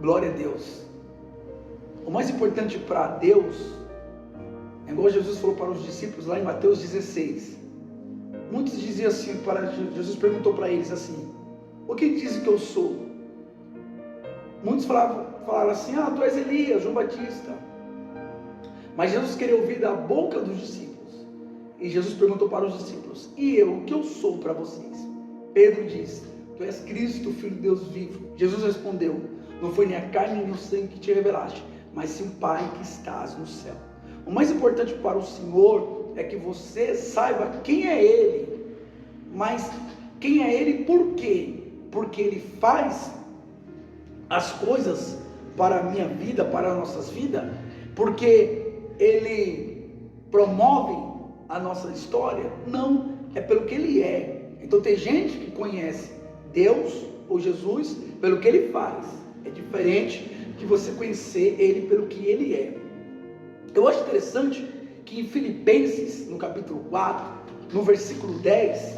Glória a Deus. O mais importante para Deus, é igual Jesus falou para os discípulos lá em Mateus 16. Muitos diziam assim, Jesus perguntou para eles assim: o que dizem que eu sou? Muitos falaram assim: tu és Elias, João Batista. Mas Jesus queria ouvir da boca dos discípulos. E Jesus perguntou para os discípulos: e eu, o que eu sou para vocês? Pedro disse: tu és Cristo, Filho de Deus vivo. Jesus respondeu: não foi nem a carne nem o sangue que te revelaste, mas sim o Pai que estás no céu. O mais importante para o Senhor é que você saiba quem é Ele. Mas quem é Ele por quê? Porque Ele faz as coisas para a minha vida, para as nossas vidas, porque Ele promove a nossa história? Não, é pelo que Ele é. Então tem gente que conhece Deus ou Jesus pelo que Ele faz. É diferente de você conhecer Ele pelo que Ele é. Eu acho interessante que em Filipenses, no capítulo 4, no versículo 10,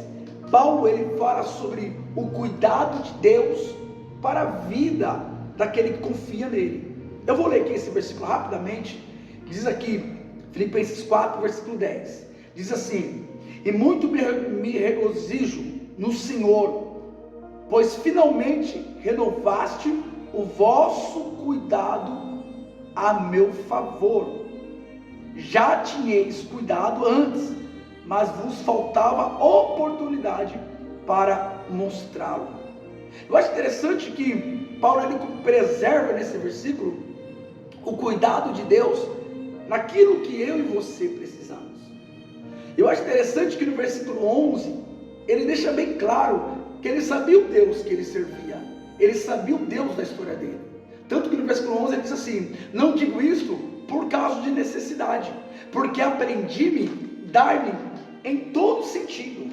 Paulo ele fala sobre o cuidado de Deus para a vida daquele que confia nele. Eu vou ler aqui esse versículo rapidamente. Diz aqui, Filipenses 4, versículo 10, diz assim: e muito me regozijo no Senhor, pois finalmente renovaste o vosso cuidado a meu favor. Já tinhais cuidado antes, mas vos faltava oportunidade para mostrá-lo. Eu acho interessante que Paulo ele preserva nesse versículo o cuidado de Deus naquilo que eu e você precisamos. Eu acho interessante que no versículo 11 ele deixa bem claro que ele sabia o Deus que ele servia, ele sabia o Deus da história dele. Tanto que no versículo 11 ele diz assim: não digo isto por causa de necessidade, porque aprendi-me dar-me em todo sentido.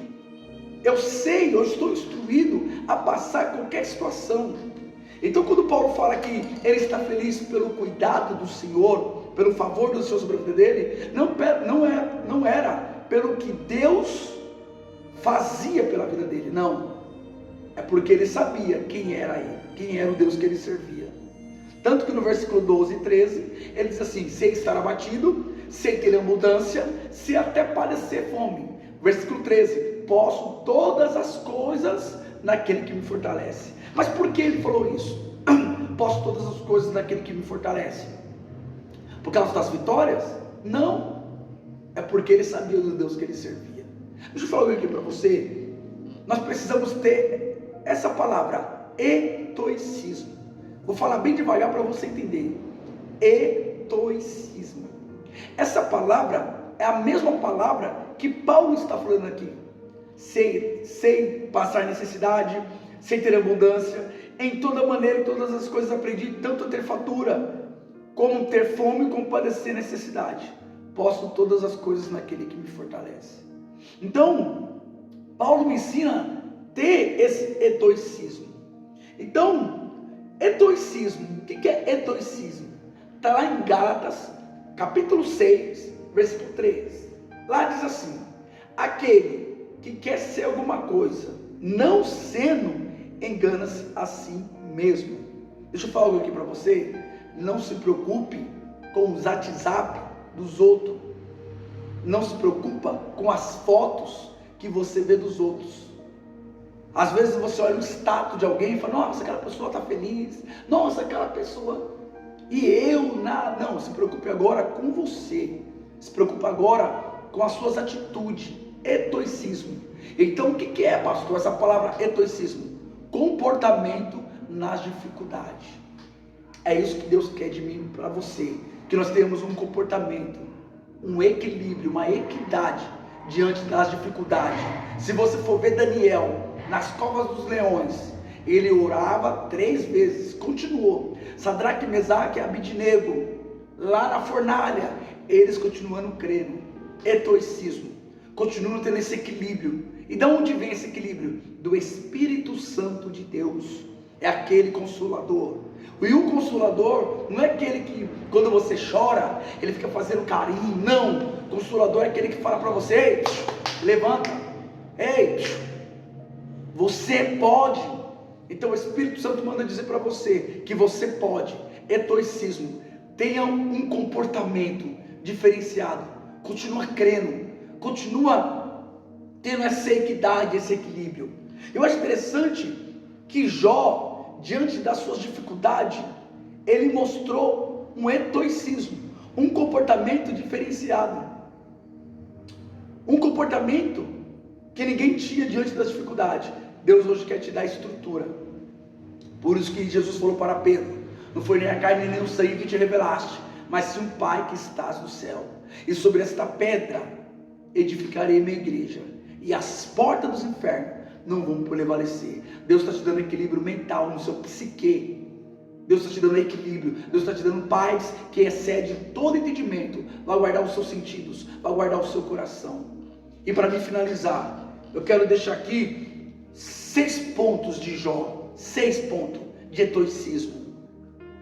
Eu sei, eu estou instruído a passar qualquer situação. Então quando Paulo fala que ele está feliz pelo cuidado do Senhor, pelo favor do Senhor sobre a vida dele, não era pelo que Deus fazia pela vida dele, não. É porque ele sabia quem era ele, quem era o Deus que ele servia. Tanto que no versículo 12 e 13, ele diz assim: sei estar abatido, sei ter abundância, sei até padecer fome. Versículo 13, posso todas as coisas naquele que me fortalece. Mas por que ele falou isso? Posso todas as coisas naquele que me fortalece? Por causa das vitórias? Não, é porque ele sabia do Deus que ele servia. Deixa eu falar aqui para você. Nós precisamos ter essa palavra, estoicismo. Vou falar bem devagar para você entender. Estoicismo. Essa palavra é a mesma palavra que Paulo está falando aqui. Sei passar necessidade, sei ter abundância, em toda maneira, em todas as coisas aprendi, tanto a ter fartura, como ter fome, como padecer necessidade. Posso todas as coisas naquele que me fortalece. Então, Paulo me ensina a ter esse estoicismo. Então, estoicismo, o que é estoicismo? Está lá em Gálatas, capítulo 6, versículo 3. Lá diz assim: aquele que quer ser alguma coisa, não sendo, engana-se a si mesmo. Deixa eu falar algo aqui para você. Não se preocupe com os WhatsApp dos outros. Não se preocupa com as fotos que você vê dos outros. Às vezes você olha o status de alguém e fala: nossa, aquela pessoa está feliz, nossa, aquela pessoa, e eu nada. Não, se preocupe agora com você, se preocupe agora com as suas atitudes. Estoicismo. Então o que é, pastor, essa palavra estoicismo? Comportamento nas dificuldades. É isso que Deus quer de mim para você, que nós tenhamos um comportamento, um equilíbrio, uma equidade diante das dificuldades. Se você for ver Daniel nas covas dos leões, ele orava 3 vezes, continuou. Sadraque, Mesaque e Abidnego, lá na fornalha, eles continuando crendo. Estoicismo, continuam tendo esse equilíbrio. E de onde vem esse equilíbrio? Do Espírito Santo de Deus. É aquele consolador. E o consolador não é aquele que, quando você chora, ele fica fazendo carinho. Não, o consolador é aquele que fala para você: ei, levanta, ei, você pode, Então o Espírito Santo manda dizer para você que você pode, estoicismo, tenha um comportamento diferenciado, continua crendo, continua tendo essa equidade, esse equilíbrio. Eu acho interessante que Jó, diante das suas dificuldades, ele mostrou um estoicismo, um comportamento diferenciado, um comportamento que ninguém tinha diante das dificuldades. Deus hoje quer te dar estrutura. Por isso que Jesus falou para Pedro: não foi nem a carne nem o sangue que te revelaste, mas sim um Pai que estás no céu. E sobre esta pedra edificarei minha igreja, e as portas dos infernos não vão prevalecer. Deus está te dando equilíbrio mental no seu psique. Deus está te dando equilíbrio. Deus está te dando paz que excede todo entendimento. Vai guardar os seus sentidos, vai guardar o seu coração. E para me finalizar, eu quero deixar aqui 6 pontos de Jó, 6 pontos de estoicismo.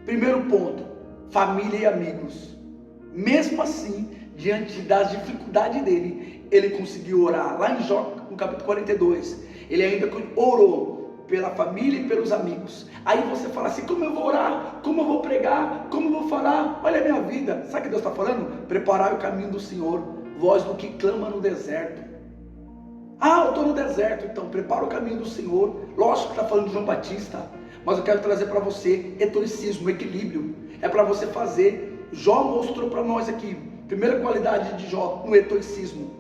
Primeiro ponto: família e amigos. Mesmo assim, diante das dificuldades dele, ele conseguiu orar. Lá em Jó, no capítulo 42, ele ainda orou pela família e pelos amigos. Aí você fala assim: como eu vou orar? Como eu vou pregar? Como eu vou falar? Olha a minha vida. Sabe o que Deus está falando? Preparai o caminho do Senhor, voz do que clama no deserto. Ah, eu estou no deserto, então prepara o caminho do Senhor. Lógico que está falando de João Batista, mas eu quero trazer para você estoicismo, equilíbrio. É para você fazer. Jó mostrou para nós aqui, primeira qualidade de Jó no estoicismo.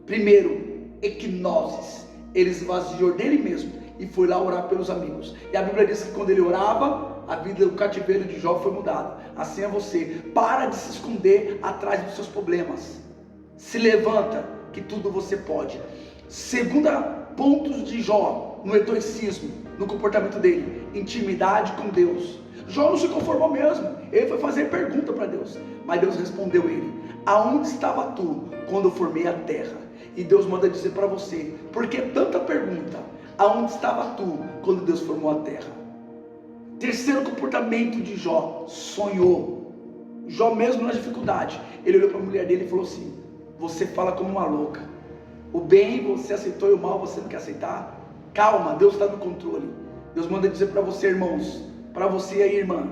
Primeiro, equinoses. Ele esvaziou dele mesmo e foi lá orar pelos amigos. E a Bíblia diz que quando ele orava, a vida do cativeiro de Jó foi mudada. Assim é você. Para de se esconder atrás dos seus problemas. Se levanta, que tudo você pode. Segunda, pontos de Jó no estoicismo, no comportamento dele: intimidade com Deus. Jó não se conformou mesmo. Ele foi fazer pergunta para Deus, mas Deus respondeu ele: aonde estava tu quando eu formei a terra? E Deus manda dizer para você: por que tanta pergunta? Aonde estava tu quando Deus formou a terra? Terceiro comportamento de Jó: sonhou. Jó, mesmo na dificuldade, ele olhou para a mulher dele e falou assim: você fala como uma louca. O bem você aceitou e o mal você não quer aceitar? Calma, Deus está no controle. Deus manda dizer para você, irmãos, para você aí, irmã,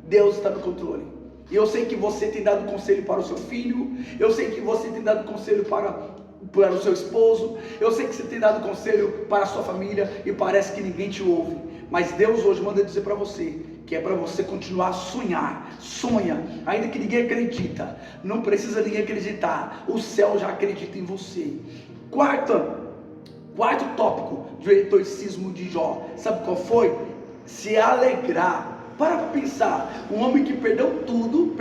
Deus está no controle. E eu sei que você tem dado conselho para o seu filho, eu sei que você tem dado conselho para o seu esposo, eu sei que você tem dado conselho para a sua família e parece que ninguém te ouve. Mas Deus hoje manda dizer para você que é para você continuar a sonhar. Sonha, ainda que ninguém acredita. Não precisa ninguém acreditar. O céu já acredita em você. Quarto tópico do estoicismo de Jó. Sabe qual foi? Se alegrar. Para pensar. Um homem que perdeu tudo.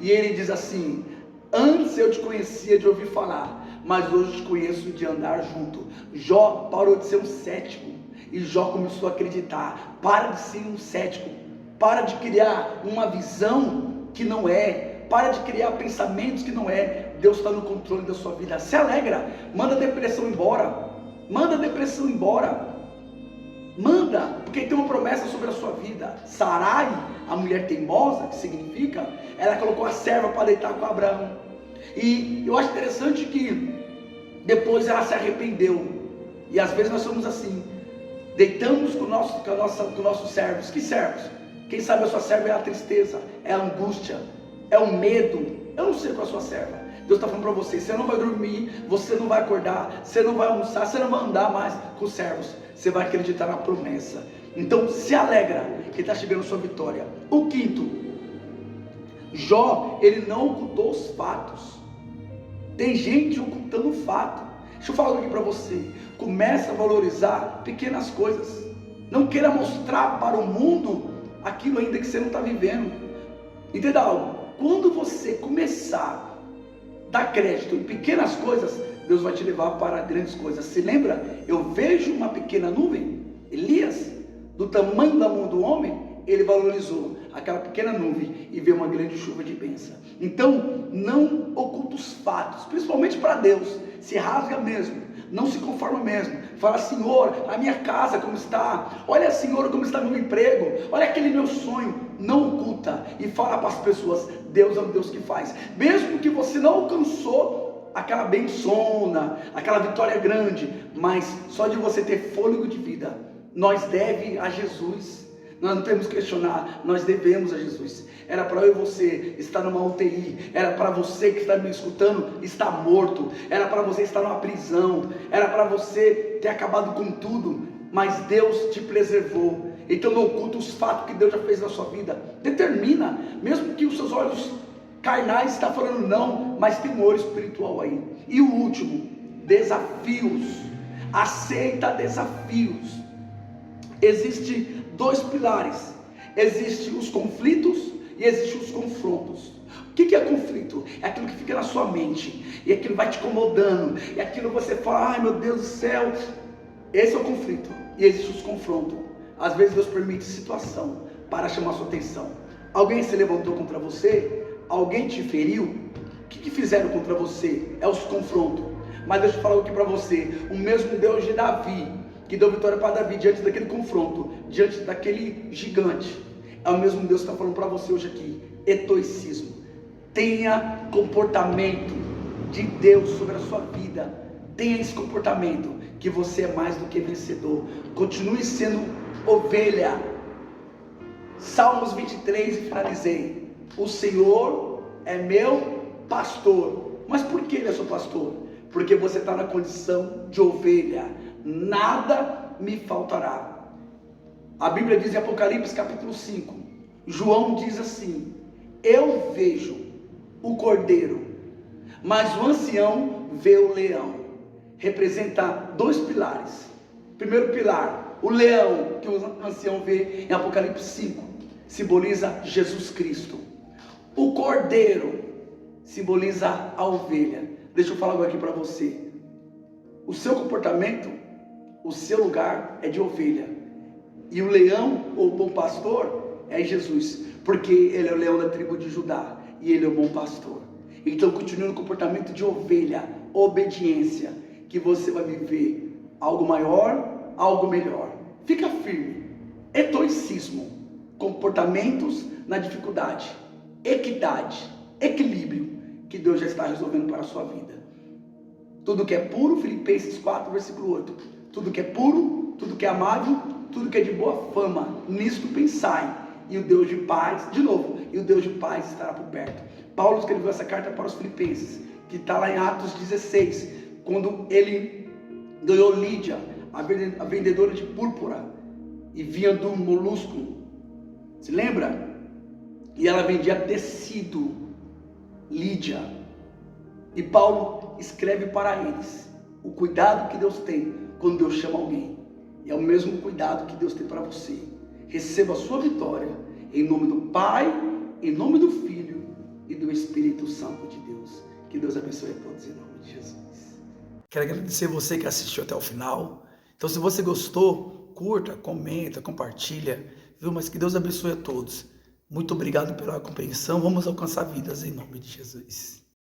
E ele diz assim: antes eu te conhecia de ouvir falar, mas hoje te conheço de andar junto. Jó parou de ser um cético. E Jó começou a acreditar. Para de ser um cético. Para de criar uma visão que não é. Para de criar pensamentos que não é. Deus está no controle da sua vida. Se alegra. Manda a depressão embora. Manda a depressão embora. Manda. Porque tem uma promessa sobre a sua vida. Sarai, a mulher teimosa, que significa, ela colocou a serva para deitar com Abraão. E eu acho interessante que depois ela se arrependeu. E às vezes nós somos assim. Deitamos com nossos servos. Que servos? Quem sabe a sua serva é a tristeza, é a angústia, é o medo. Eu não sei qual é a sua serva. Deus está falando para você: você não vai dormir, você não vai acordar, você não vai almoçar, você não vai andar mais com os servos. Você vai acreditar na promessa. Então se alegra que está chegando a sua vitória. O quinto, Jó, ele não ocultou os fatos. Tem gente ocultando o fato. Deixa eu falar aqui para você. Começa a valorizar pequenas coisas. Não queira mostrar para o mundo aquilo ainda que você não está vivendo. Entenda algo? Quando você começar a dar crédito em pequenas coisas, Deus vai te levar para grandes coisas. Se lembra? Eu vejo uma pequena nuvem. Elias, do tamanho da mão do homem, ele valorizou aquela pequena nuvem e veio uma grande chuva de bênção. Então, não oculta os fatos, principalmente para Deus. Se rasga mesmo, não se conforma mesmo. Fala: Senhor, a minha casa como está? Olha, Senhor, como está meu emprego? Olha aquele meu sonho. Não oculta e fala para as pessoas: Deus é um Deus que faz. Mesmo que você não alcançou aquela bençona, aquela vitória grande, mas só de você ter fôlego de vida, nós devemos a Jesus. Nós não temos que questionar, nós devemos a Jesus. Era para eu e você estar numa UTI, era para você que está me escutando estar morto, era para você estar numa prisão, era para você ter acabado com tudo, mas Deus te preservou. Então não oculta os fatos que Deus já fez na sua vida. Determina, mesmo que os seus olhos carnais estão falando não, mas tem um olho espiritual aí. E o último, desafios. Aceita desafios. Existem dois pilares. Existem os conflitos e existem os confrontos. O que é conflito? É aquilo que fica na sua mente, e aquilo vai te incomodando, e aquilo você fala, ai meu Deus do céu. Esse é o conflito. E existe os confrontos. Às vezes Deus permite situação para chamar sua atenção. Alguém se levantou contra você? Alguém te feriu? O que fizeram contra você? É os confrontos. Mas deixa eu falar aqui para você. O mesmo Deus de Davi, que deu vitória para Davi diante daquele confronto, diante daquele gigante, é o mesmo Deus que está falando para você hoje aqui. Estoicismo. Tenha comportamento de Deus sobre a sua vida. Tenha esse comportamento, que você é mais do que vencedor. Continue sendo ovelha. Salmos 23, e finalizei. O Senhor é meu pastor. Mas por que Ele é seu pastor? Porque você está na condição de ovelha. Nada me faltará. A Bíblia diz em Apocalipse capítulo 5. João diz assim: eu vejo o cordeiro, mas o ancião vê o leão. Representa dois pilares. Primeiro pilar, o leão que o ancião vê em Apocalipse 5, simboliza Jesus Cristo. O cordeiro simboliza a ovelha. Deixa eu falar algo aqui para você. O seu comportamento, o seu lugar é de ovelha. E o leão, ou bom pastor, é Jesus. Porque ele é o leão da tribo de Judá. E ele é o bom pastor. Então continue no comportamento de ovelha, obediência, que você vai viver algo maior, algo melhor. Fica firme. Estoicismo, comportamentos na dificuldade, equidade, equilíbrio, que Deus já está resolvendo para a sua vida. Tudo que é puro, Filipenses 4, versículo 8. Tudo que é puro, tudo que é amável, tudo que é de boa fama, nisto pensai. E o Deus de paz, de novo, e o Deus de paz estará por perto. Paulo escreveu essa carta para os Filipenses, que está lá em Atos 16, quando ele ganhou Lídia, a vendedora de púrpura, e vinha do molusco, se lembra? E ela vendia tecido, Lídia. E Paulo escreve para eles o cuidado que Deus tem quando Deus chama alguém. E é o mesmo cuidado que Deus tem para você. Receba a sua vitória em nome do Pai, em nome do Filho e do Espírito Santo de Deus. Que Deus abençoe a todos em nome de Jesus. Quero agradecer você que assistiu até o final. Então, se você gostou, curta, comenta, compartilha, viu? Mas que Deus abençoe a todos. Muito obrigado pela compreensão. Vamos alcançar vidas em nome de Jesus.